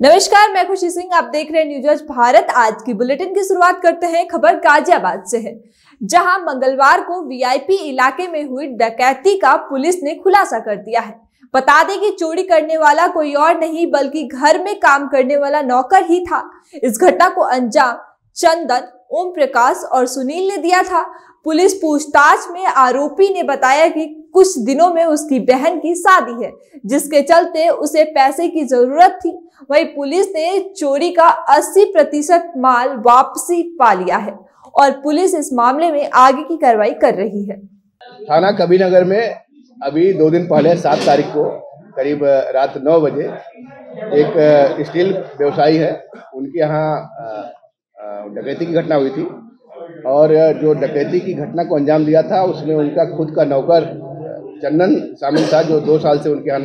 नमस्कार, मैं खुशी सिंह। आप देख रहे हैं न्यूज आज भारत। आज की बुलेटिन की शुरुआत करते हैं। खबर गाजियाबाद से है, जहां मंगलवार को वीआईपी इलाके में हुई डकैती का पुलिस ने खुलासा कर दिया है। बता दें कि चोरी करने वाला कोई और नहीं बल्कि घर में काम करने वाला नौकर ही था। इस घटना को अंजाम चंदन, ओम प्रकाश और सुनील ने दिया था। पुलिस पूछताछ में आरोपी ने बताया कि कुछ दिनों में उसकी बहन की शादी है, जिसके चलते उसे पैसे की जरूरत थी। वहीं पुलिस ने चोरी का 80% माल वापसी पा लिया है और पुलिस इस मामले में आगे की कार्रवाई कर रही है। थाना कबीरनगर में अभी 2 दिन पहले 7 तारीख को करीब रात 9 बजे एक स्टील व्यवसायी है, उनके यहाँ डकैती की घटना हुई थी। और जो डकैती की घटना को अंजाम दिया था उसमें उनका खुद का नौकर चंदन शामिल था, जो 2 साल से उनके यहाँ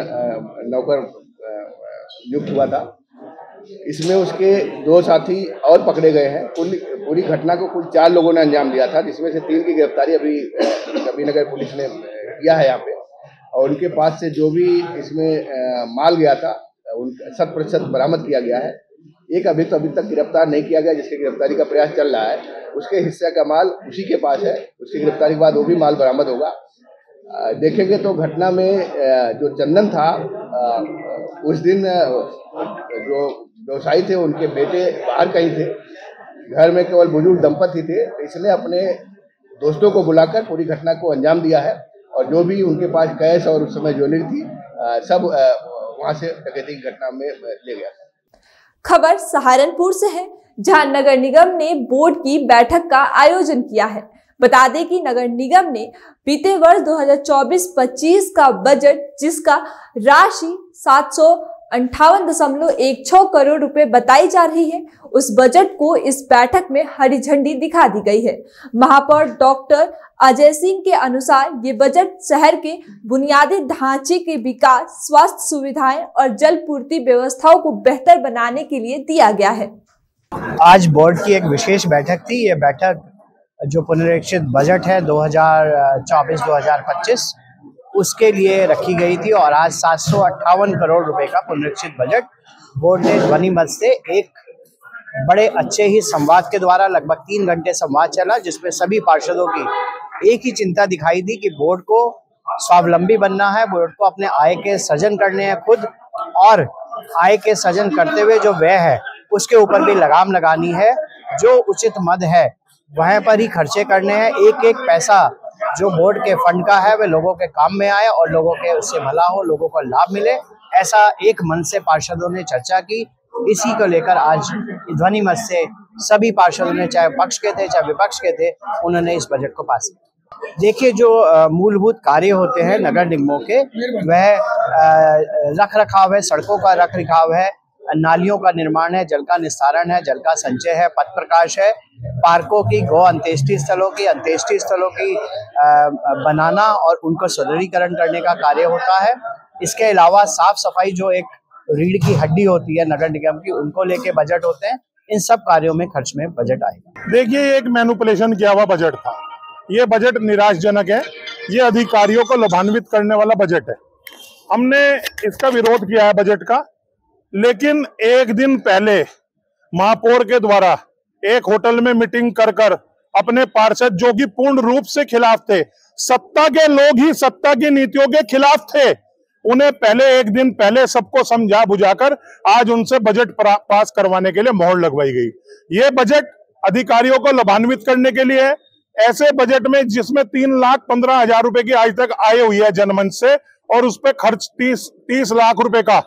नौकर नियुक्त हुआ था। इसमें उसके 2 साथी और पकड़े गए हैं। पूरी घटना को कुल 4 लोगों ने अंजाम दिया था, जिसमें से 3 की गिरफ्तारी अभी कबीरनगर पुलिस ने किया है यहाँ पे। और उनके पास से जो भी इसमें माल गया था उनका 100% बरामद किया गया है। एक अभी तक गिरफ्तार नहीं किया गया, जिसकी गिरफ्तारी का प्रयास चल रहा है। उसके हिस्से का माल उसी के पास है। उसकी गिरफ्तारी के बाद वो भी माल बरामद होगा। देखेंगे तो घटना में जो चंदन था, उस दिन जो व्यवसायी थे उनके बेटे बाहर कहीं थे, घर में केवल बुजुर्ग दंपति थे। इसने अपने दोस्तों को बुलाकर पूरी घटना को अंजाम दिया है और जो भी उनके पास कैश और उस समय ज्वेलरी थी सब वहां से डकैती की घटना में ले गया। खबर सहारनपुर से है, जहां नगर निगम ने बोर्ड की बैठक का आयोजन किया है। बता दें कि नगर निगम ने बीते वर्ष 2024-25 का बजट, जिसका राशि 758.16 करोड़ रुपए बताई जा रही है, उस बजट को इस बैठक में हरी झंडी दिखा दी गई है। महापौर डॉक्टर अजय सिंह के अनुसार ये बजट शहर के बुनियादी ढांचे के विकास, स्वास्थ्य सुविधाएं और जल पूर्ति व्यवस्थाओं को बेहतर बनाने के लिए दिया गया है। आज बोर्ड की एक विशेष बैठक थी। ये बैठक जो पुनरीक्षित बजट है 2024-2025 उसके लिए रखी गई थी और आज 758 करोड़ रुपए का पुनरीक्षित बजट बोर्ड ने ध्वनि मत से एक बड़े अच्छे ही संवाद के द्वारा लगभग 3 घंटे संवाद चला, जिसमें सभी पार्षदों की एक ही चिंता दिखाई दी कि बोर्ड को स्वावलंबी बनना है, बोर्ड को अपने आय के सृजन करने हैं खुद, और आय के सृजन करते हुए जो व्यय है उसके ऊपर भी लगाम लगानी है। जो उचित मद है वहाँ पर ही खर्चे करने हैं। एक एक पैसा जो बोर्ड के फंड का है वह लोगों के काम में आए और लोगों के उससे भला हो, लोगों को लाभ मिले, ऐसा एक मन से पार्षदों ने चर्चा की। इसी को लेकर आज ध्वनि मत से सभी पार्षदों ने, चाहे पक्ष के थे चाहे विपक्ष के थे, उन्होंने इस बजट को पास किया। देखिए, जो मूलभूत कार्य होते हैं नगर निगमों के, वह रख रखाव है, सड़कों का रख रखाव है, नालियों का निर्माण है, जल का निस्तारण है, जल का संचय है, पथ प्रकाश है, पार्कों की, गौ अंत्येष्टि स्थलों की बनाना और उनको सुदृढ़ीकरण करने का कार्य होता है। इसके अलावा साफ सफाई, जो एक रीढ़ की हड्डी होती है नगर निगम की, उनको लेके बजट होते हैं। इन सब कार्यों में खर्च में बजट आएगा। देखिए, एक मैनिपुलेशन किया हुआ बजट था। ये बजट निराशाजनक है। ये अधिकारियों को लाभान्वित करने वाला बजट है। हमने इसका विरोध किया है बजट का, लेकिन एक दिन पहले महापौर के द्वारा एक होटल में मीटिंग कर अपने पार्षद, जो कि पूर्ण रूप से खिलाफ थे, सत्ता के लोग ही सत्ता की नीतियों के खिलाफ थे, उन्हें पहले एक दिन पहले सबको समझा बुझाकर आज उनसे बजट पास करवाने के लिए मोहर लगवाई गई। ये बजट अधिकारियों को लाभान्वित करने के लिए है। ऐसे बजट में जिसमें 3,15,000 रुपए की आज तक आय हुई है जनमंच से, और उस पर खर्च 30 लाख रुपए का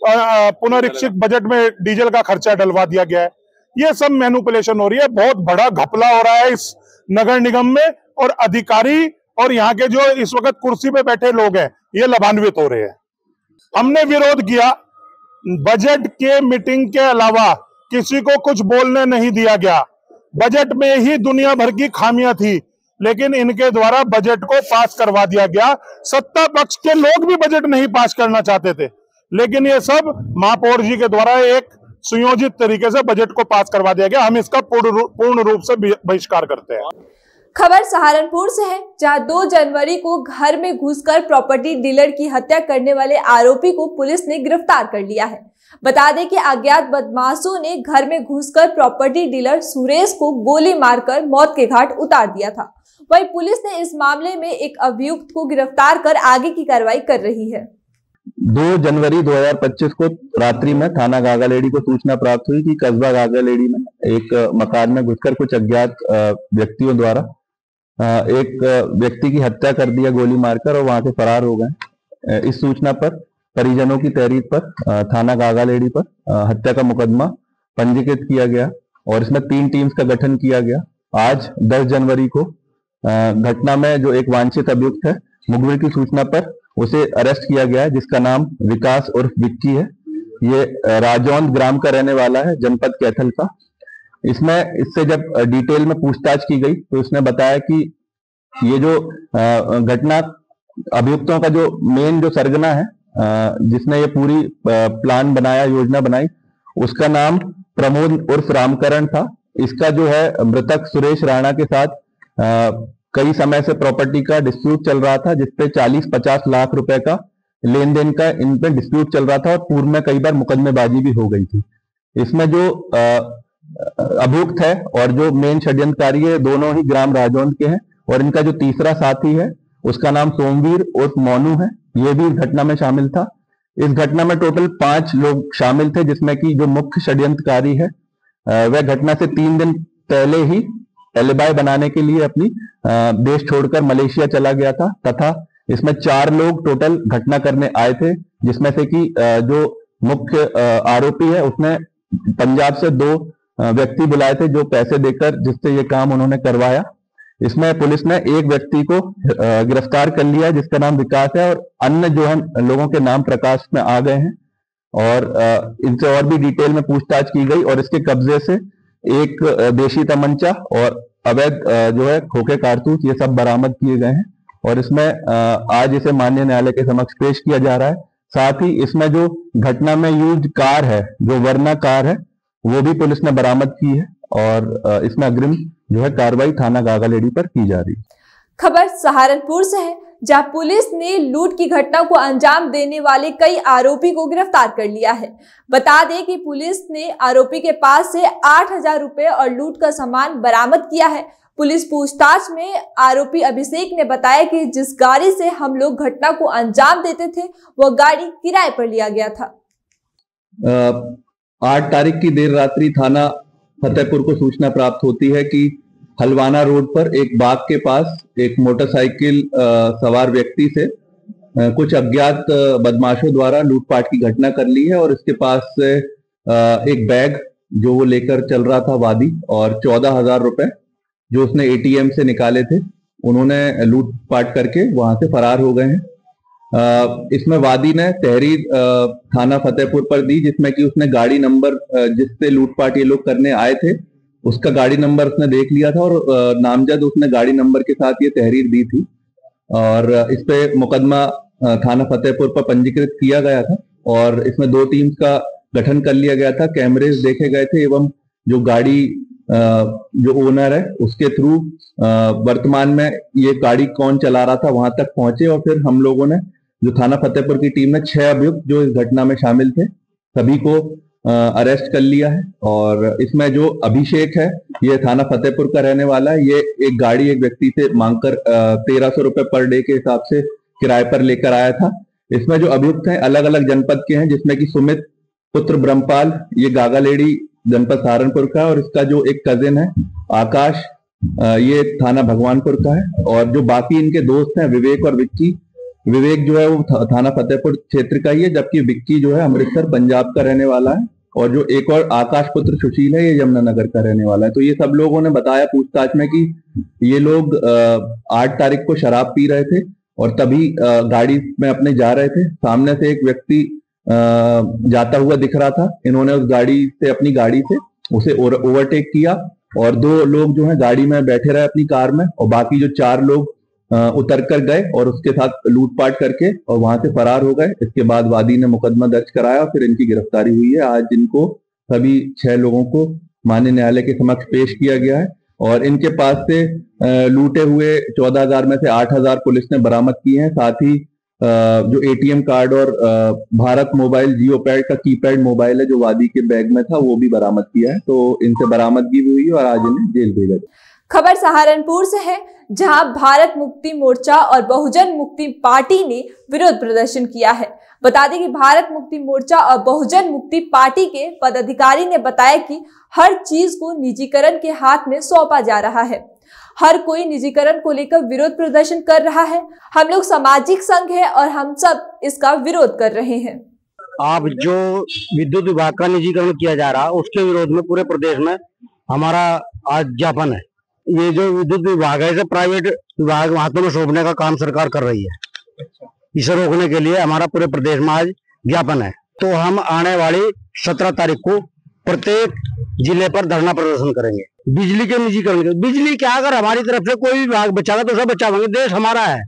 पुनरीक्षित बजट में डीजल का खर्चा डलवा दिया गया है। ये सब मैनिपुलेशन हो रही है। बहुत बड़ा घपला हो रहा है इस नगर निगम में, और अधिकारी और यहाँ के जो इस वक्त कुर्सी पे बैठे लोग हैं ये लाभान्वित हो रहे हैं। हमने विरोध किया। बजट के मीटिंग के अलावा किसी को कुछ बोलने नहीं दिया गया। बजट में ही दुनिया भर की खामियां थी, लेकिन इनके द्वारा बजट को पास करवा दिया गया। सत्ता पक्ष के लोग भी बजट नहीं पास करना चाहते थे, लेकिन ये सब महापौर जी के द्वारा एक सुयोजित तरीके से बजट को पास करवा दिया गया। हम इसका पूर्ण रूप से बहिष्कार करते हैं। खबर सहारनपुर से है, जहां 2 जनवरी को घर में घुसकर प्रॉपर्टी डीलर की हत्या करने वाले आरोपी को पुलिस ने गिरफ्तार कर लिया है। बता दें कि अज्ञात बदमाशों ने घर में घुसकर प्रॉपर्टी डीलर सुरेश को गोली मारकर मौत के घाट उतार दिया था। वहीं पुलिस ने इस मामले में एक अभियुक्त को गिरफ्तार कर आगे की कार्रवाई कर रही है। 2 जनवरी 2025 को रात्रि में थाना गागालेडी को सूचना प्राप्त हुई कि कस्बा गागालेडी में एक मकान में घुसकर कुछ अज्ञात व्यक्तियों द्वारा एक व्यक्ति की हत्या कर दिया गोली मारकर और वहां से फरार हो गए। इस सूचना पर परिजनों की तहरीर पर थाना गागालेडी पर हत्या का मुकदमा पंजीकृत किया गया और इसमें 3 टीम्स का गठन किया गया। आज 10 जनवरी को घटना में जो एक वांछित अभियुक्त है, मुखबिर की सूचना पर उसे अरेस्ट किया गया है, जिसका नाम विकास उर्फ विक्की है। ये राजौंद ग्राम का रहने वाला है, जनपद कैथल का। इससे जब डिटेल में पूछताछ की गई तो उसने बताया कि ये जो घटना अभियुक्तों का जो मेन जो सरगना है, जिसने ये पूरी प्लान बनाया, योजना बनाई, उसका नाम प्रमोद उर्फ रामकरण था। इसका जो है मृतक सुरेश राणा के साथ कई समय से प्रॉपर्टी का डिस्प्यूट चल रहा था, जिसपे 40-50 लाख रुपए का लेन देन का इन पे डिस्प्यूट चल रहा था और पूर्व में कई बार मुकदमेबाजी भी हो गई थी। इसमें जो अभियुक्त है और जो मेन षड्यंत्रकारी है, दोनों ही ग्राम राजौंद के हैं और इनका जो तीसरा साथी है उसका नाम सोमवीर उर्फ मोनू है, ये भी इस घटना में शामिल था। इस घटना में टोटल 5 लोग शामिल थे, जिसमें कि जो मुख्य षड्यंत्रकारी है वह घटना से 3 दिन पहले ही एलिबाई बनाने के लिए अपनी देश छोड़कर मलेशिया चला गया था तथा इसमें 4 लोग टोटल घटना करने आए थे, जिसमें से कि जो मुख्य आरोपी है उसने पंजाब से 2 व्यक्ति बुलाए थे जो पैसे देकर जिससे ये काम उन्होंने करवाया। इसमें पुलिस ने एक व्यक्ति को गिरफ्तार कर लिया है जिसका नाम विकास है और अन्य जो है लोगों के नाम प्रकाश में आ गए हैं और इनसे और भी डिटेल में पूछताछ की गई और इसके कब्जे से एक देशी तमंचा और अवैध जो है खोखे कारतूस ये सब बरामद किए गए हैं और इसमें आज इसे माननीय न्यायालय के समक्ष पेश किया जा रहा है। साथ ही इसमें जो घटना में यूज कार है, जो वर्ना कार है, वो भी पुलिस ने बरामद की है और इसमें अग्रिम जो है कार्रवाई थाना गागालेडी पर की जा रही है। खबर सहारनपुर से है, जहां पुलिस ने लूट की घटना को अंजाम देने वाले कई आरोपी को गिरफ्तार कर लिया है। बता दें कि पुलिस ने आरोपी के पास से 8,000 रुपए और लूट का सामान बरामद किया है। पुलिस पूछताछ में आरोपी अभिषेक ने बताया कि जिस गाड़ी से हम लोग घटना को अंजाम देते थे वह गाड़ी किराए पर लिया गया था। 8 तारीख की देर रात्रि थाना फतेहपुर को सूचना प्राप्त होती है कि हलवाना रोड पर एक बाग के पास एक मोटरसाइकिल सवार व्यक्ति से कुछ अज्ञात बदमाशों द्वारा लूटपाट की घटना कर ली है और इसके पास से एक बैग जो वो लेकर चल रहा था वादी और 14,000 रुपए जो उसने एटीएम से निकाले थे, उन्होंने लूटपाट करके वहां से फरार हो गए हैं। इसमें वादी ने तहरीर थाना फतेहपुर पर दी, जिसमें कि उसने गाड़ी नंबर जिससे लूटपाट ये लोग करने आए थे उसका गाड़ी नंबर उसने देख लिया था और नामजद उसने गाड़ी नंबर के साथ ये तहरीर दी थी और इस पे मुकदमा थाना फतेहपुर पर पंजीकृत किया गया था और इसमें 2 टीम्स का गठन कर लिया गया था। कैमरेज देखे गए थे एवं जो गाड़ी जो ओनर है उसके थ्रू वर्तमान में ये गाड़ी कौन चला रहा था वहां तक पहुंचे और फिर हम लोगों ने जो थाना फतेहपुर की टीम ने 6 अभियुक्त जो इस घटना में शामिल थे सभी को अरेस्ट कर लिया है और इसमें जो अभिषेक है ये थाना फतेहपुर का रहने वाला है। ये एक गाड़ी एक व्यक्ति से मांगकर 1,300 रुपए पर डे के हिसाब से किराए पर लेकर आया था। इसमें जो अभियुक्त हैं अलग अलग जनपद के हैं, जिसमें कि सुमित पुत्र ब्रह्मपाल ये गागालेडी जनपद सहारनपुर का और इसका जो एक कजिन है आकाश ये थाना भगवानपुर का है और जो बाकी इनके दोस्त हैं विवेक और विक्की, विवेक जो है वो थाना फतेहपुर क्षेत्र का ही है जबकि विक्की जो है अमृतसर पंजाब का रहने वाला है और जो एक और आकाश पुत्र सुशील है ये यमुनानगर का रहने वाला है। तो ये सब लोगों ने बताया पूछताछ में कि ये लोग 8 तारीख को शराब पी रहे थे और तभी गाड़ी में अपने जा रहे थे, सामने से एक व्यक्ति जाता हुआ दिख रहा था। इन्होंने उस गाड़ी से अपनी गाड़ी से उसे ओवरटेक किया और 2 लोग जो है गाड़ी में बैठे रहे अपनी कार में और बाकी जो 4 लोग उतर कर गए और उसके साथ लूटपाट करके और वहां से फरार हो गए। इसके बाद वादी ने मुकदमा दर्ज कराया और फिर इनकी गिरफ्तारी हुई है। आज इनको सभी 6 लोगों को माननीय न्यायालय के समक्ष पेश किया गया है और इनके पास से लूटे हुए 14,000 में से 8,000 पुलिस ने बरामद किए हैं। साथ ही जो एटीएम कार्ड और भारत मोबाइल जियो पैड का कीपैड मोबाइल है जो वादी के बैग में था वो भी बरामद किया है। तो इनसे बरामदगी भी हुई और आज इन्हें जेल भेजा गया। खबर सहारनपुर से है, जहां भारत मुक्ति मोर्चा और बहुजन मुक्ति पार्टी ने विरोध प्रदर्शन किया है। बता दें कि भारत मुक्ति मोर्चा और बहुजन मुक्ति पार्टी के पदाधिकारी ने बताया कि हर चीज को निजीकरण के हाथ में सौंपा जा रहा है। हर कोई निजीकरण को लेकर विरोध प्रदर्शन कर रहा है। हम लोग सामाजिक संघ है और हम सब इसका विरोध कर रहे हैं। आप जो विद्युत विभाग का निजीकरण किया जा रहा है उसके विरोध में पूरे प्रदेश में हमारा आज ज्ञापन है। ये जो विद्युत विभाग है इसे प्राइवेट विभाग हाथों में सौंपने का काम सरकार कर रही है। इसे रोकने के लिए हमारा पूरे प्रदेश में आज ज्ञापन है। तो हम आने वाली 17 तारीख को प्रत्येक जिले पर धरना प्रदर्शन करेंगे। बिजली के निजीकरण, बिजली क्या, अगर हमारी तरफ से कोई विभाग बचाएगा तो सब बचाएंगे। देश हमारा है,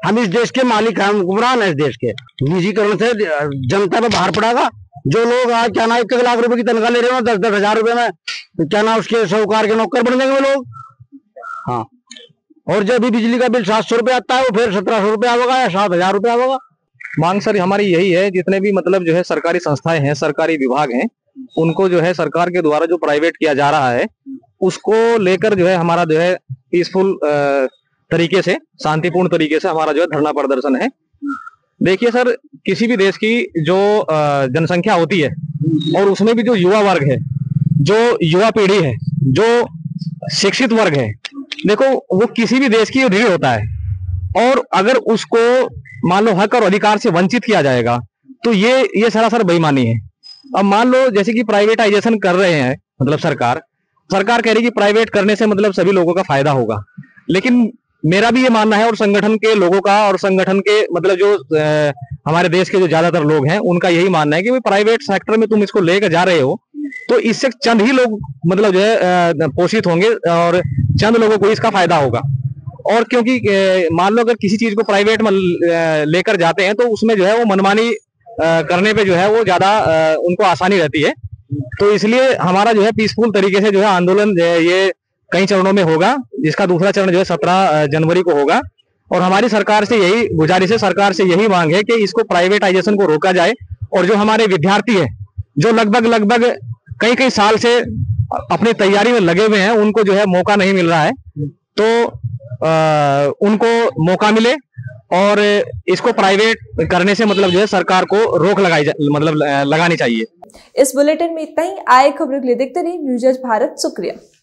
हम इस देश के मालिक हैं, हम हुक्मरान है इस देश के। निजीकरण से जनता पे भार पड़ेगा। जो लोग आज क्या ना 1 लाख रुपए की तनख्वाह ले रहे हो 10-10 हजार रुपए में, तो क्या ना उसके साहूकार के नौकर बन जाएंगे वो लोग। हाँ, और जब भी बिजली का बिल 700 रुपए आता है वो फिर 1700 रुपए आवेगा या 7000 रुपए आवेगा। मांग सर हमारी यही है, जितने भी मतलब जो है सरकारी संस्थाएं हैं, सरकारी विभाग हैं, उनको जो है सरकार के द्वारा जो प्राइवेट किया जा रहा है उसको लेकर जो है हमारा जो है पीसफुल तरीके से, शांतिपूर्ण तरीके से हमारा जो है धरना प्रदर्शन है। देखिए सर, किसी भी देश की जो जनसंख्या होती है और उसमें भी जो युवा वर्ग है, जो युवा पीढ़ी है, जो शिक्षित वर्ग है, देखो वो किसी भी देश की रीढ़ होता है। और अगर उसको मान लो हक और अधिकार से वंचित किया जाएगा तो ये सरासर बेईमानी है। अब मान लो जैसे कि प्राइवेटाइजेशन कर रहे हैं, मतलब सरकार कह रही है कि प्राइवेट करने से मतलब सभी लोगों का फायदा होगा, लेकिन मेरा भी ये मानना है और संगठन के लोगों का और संगठन के मतलब जो हमारे देश के जो ज्यादातर लोग हैं उनका यही मानना है कि प्राइवेट सेक्टर में तुम इसको लेकर जा रहे हो तो इससे चंद ही लोग मतलब जो है पोषित होंगे और चंद लोगों को इसका फायदा होगा। और क्योंकि मान लो अगर किसी चीज को प्राइवेट में लेकर जाते हैं तो उसमें जो है वो मनमानी करने पे जो है वो ज्यादा उनको आसानी रहती है। तो इसलिए हमारा जो है पीसफुल तरीके से जो है आंदोलन ये कई चरणों में होगा, जिसका दूसरा चरण जो है 17 जनवरी को होगा। और हमारी सरकार से यही गुजारिश है, सरकार से यही मांग है कि इसको प्राइवेटाइजेशन को रोका जाए। और जो हमारे विद्यार्थी है जो लगभग कई साल से अपनी तैयारी में लगे हुए हैं, उनको जो है मौका नहीं मिल रहा है, तो उनको मौका मिले और इसको प्राइवेट करने से मतलब जो है सरकार को रोक लगानी चाहिए। इस बुलेटिन में इतना ही। आए खबरों के लिए देखते रहिए न्यूज़ आज भारत। शुक्रिया।